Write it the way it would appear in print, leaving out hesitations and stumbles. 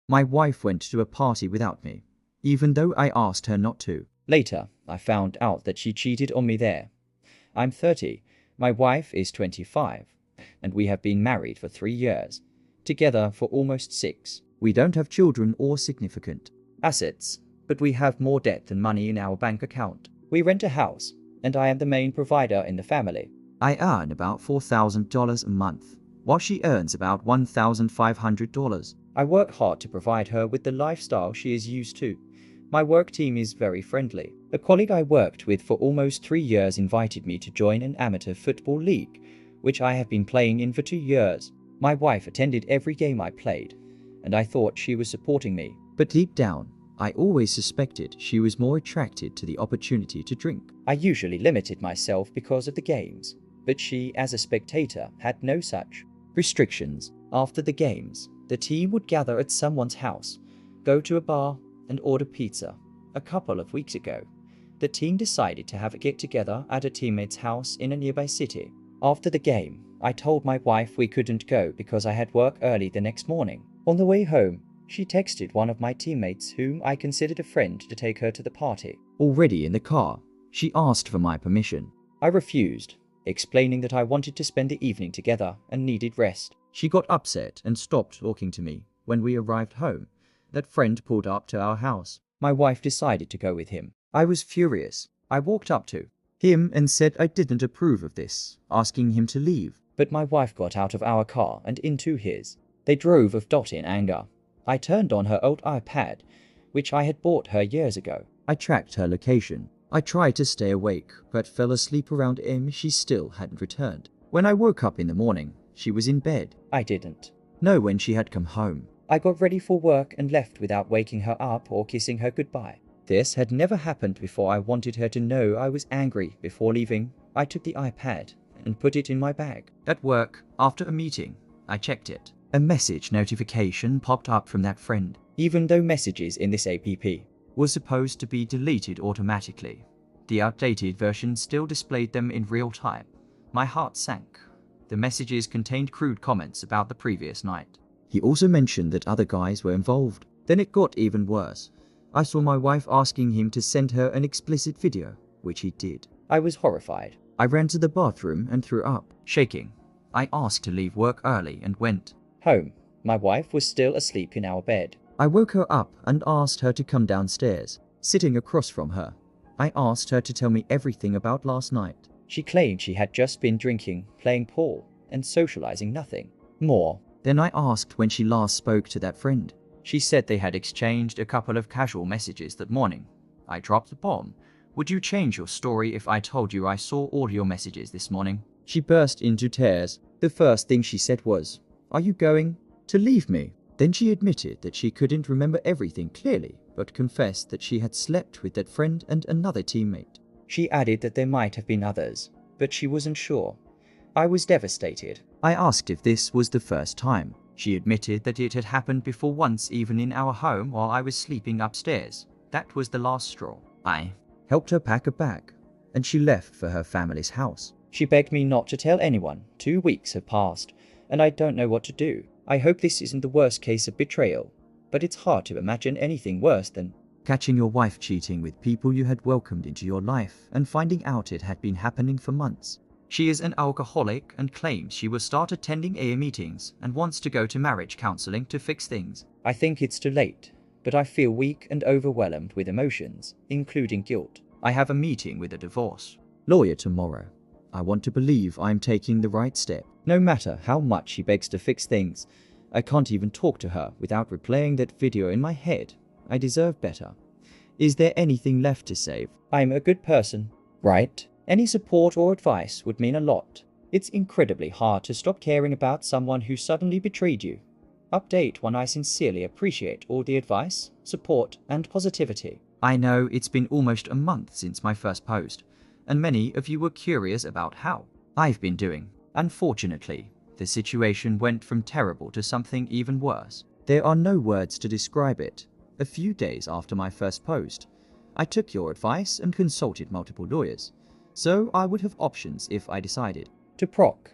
My wife went to a party without me, even though I asked her not to. Later, I found out that she cheated on me there. I'm 30, my wife is 25, and we have been married for 3 years, together for almost 6. We don't have children or significant assets, but we have more debt than money in our bank account. We rent a house, and I am the main provider in the family. I earn about $4,000 a month, while she earns about $1,500. I work hard to provide her with the lifestyle she is used to. My work team is very friendly. A colleague I worked with for almost 3 years invited me to join an amateur football league, which I have been playing in for 2 years. My wife attended every game I played, and I thought she was supporting me. But deep down, I always suspected she was more attracted to the opportunity to drink. I usually limited myself because of the games, but she, as a spectator, had no such restrictions. After the games, the team would gather at someone's house, go to a bar, and order pizza. A couple of weeks ago, the team decided to have a get-together at a teammate's house in a nearby city. After the game, I told my wife we couldn't go because I had work early the next morning. On the way home, she texted one of my teammates whom I considered a friend to take her to the party. Already in the car, she asked for my permission. I refused, explaining that I wanted to spend the evening together and needed rest. She got upset and stopped talking to me. When we arrived home, that friend pulled up to our house. My wife decided to go with him. I was furious. I walked up to him and said I didn't approve of this, asking him to leave. But my wife got out of our car and into his. They drove off in anger. I turned on her old iPad, which I had bought her years ago. I tracked her location. I tried to stay awake, but fell asleep around M. She still hadn't returned. When I woke up in the morning, she was in bed. I didn't know when she had come home. I got ready for work and left without waking her up or kissing her goodbye. This had never happened before. I wanted her to know I was angry. Before leaving, I took the iPad and put it in my bag. At work, after a meeting, I checked it. A message notification popped up from that friend. Even though messages in this app were supposed to be deleted automatically, the outdated version still displayed them in real time. My heart sank. The messages contained crude comments about the previous night. He also mentioned that other guys were involved. Then it got even worse. I saw my wife asking him to send her an explicit video, which he did. I was horrified. I ran to the bathroom and threw up. Shaking, I asked to leave work early and went home. My wife was still asleep in our bed. I woke her up and asked her to come downstairs. Sitting across from her, I asked her to tell me everything about last night. She claimed she had just been drinking, playing pool, and socializing, nothing more. Then I asked when she last spoke to that friend. She said they had exchanged a couple of casual messages that morning. I dropped the bomb. Would you change your story if I told you I saw all your messages this morning? She burst into tears. The first thing she said was, "Are you going to leave me?" Then she admitted that she couldn't remember everything clearly, but confessed that she had slept with that friend and another teammate. She added that there might have been others, but she wasn't sure. I was devastated. I asked if this was the first time. She admitted that it had happened before once, even in our home while I was sleeping upstairs. That was the last straw. I helped her pack a bag, and she left for her family's house. She begged me not to tell anyone. 2 weeks have passed, and I don't know what to do. I hope this isn't the worst case of betrayal, but it's hard to imagine anything worse than catching your wife cheating with people you had welcomed into your life and finding out it had been happening for months. She is an alcoholic and claims she will start attending AA meetings and wants to go to marriage counseling to fix things. I think it's too late, but I feel weak and overwhelmed with emotions, including guilt. I have a meeting with a divorce lawyer tomorrow. I want to believe I'm taking the right step. No matter how much she begs to fix things, I can't even talk to her without replaying that video in my head. I deserve better. Is there anything left to save? I'm a good person, right? Any support or advice would mean a lot. It's incredibly hard to stop caring about someone who suddenly betrayed you. Update 1. I sincerely appreciate all the advice, support, and positivity. I know it's been almost a month since my first post, and many of you were curious about how I've been doing. Unfortunately, the situation went from terrible to something even worse. There are no words to describe it. A few days after my first post, I took your advice and consulted multiple lawyers, so I would have options if I decided to proc